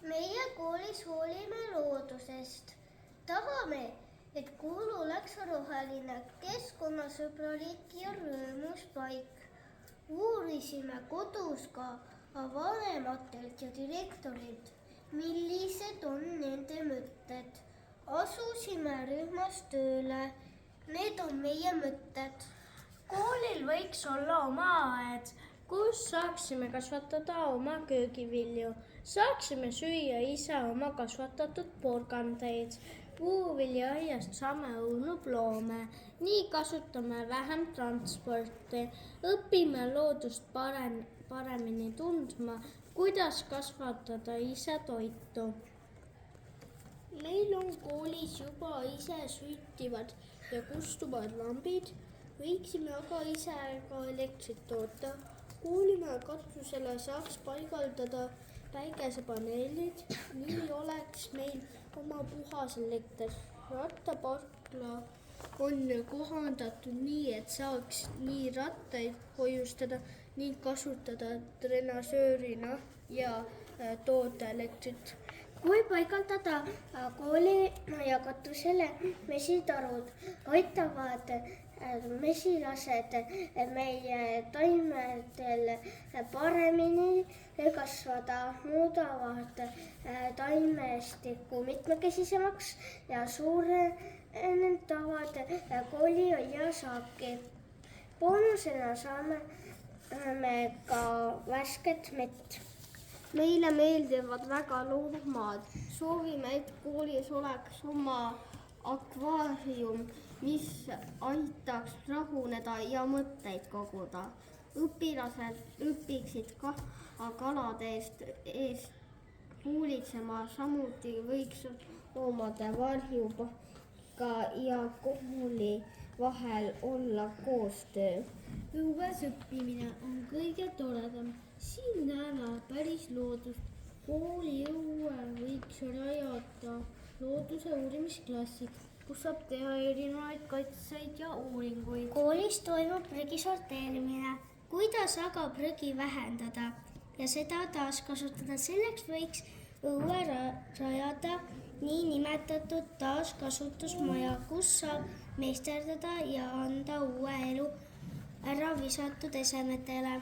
Meie koolis hoolime loodusest. Tahame, et kool oleks roheline, keskkonnasõbralik ja rõõmus paik. Uurisime kodus ka vanematelt ja direktorilt, millised on nende mõtted. Asusime rühmas tööle. Need on meie mõtted. Koolil võiks olla oma aed, kus saaksime kasvatada oma köögivilju. Saaksime süüa ise oma kasvatatud porgandeid. Puuviljaaiast saame õunuploome. Nii kasutame vähem transporti. Õpime loodust paremini tundma, kuidas kasvatada ise toitu. Meil on koolis juba ise süttivad ja kustuvad lambid. Võiksime aga ise ka elektrit toota. Koolimaja katusele saaks paigaldada päikesepaneelid, nii oleks meil oma puhas elekter. Rattaparkla on kohandatud nii, et saaks nii rattaid hoiustada ning kasutada trenažöörina ja toota elektrit. Kui paigaldada koolimaja katusele mesitarud, aitavad mesilased meie taimedel paremini kasvada, muudavad taimestikku mitmekesisemaks ja suurendavad kooliaia saaki. Boonusena saame ka värsket mett. Meile meeldivad väga loomad. Soovime, et koolis oleks oma akvaarium, mis aitaks rahuneda ja mõtteid koguda. Õpilased õpiksid kalade eest hoolitsema, samuti võiks loomade varjupaika ja kooli vahel olla koostöö. Õues õppimine on kõige toredam. Siin näeme päris loodust. Kooli õue võiks rajada looduse uurimisklassid, kus saab teha erinevaid katseid ja uuringuid. Koolis toimub prügi sorteerimine. Kuidas aga prügi vähendada ja seda taaskasutada? Selleks võiks õue rajada niinimetatud taaskasutusmaja, kus saab meisterdada ja anda uue elu ära visatud esemetele.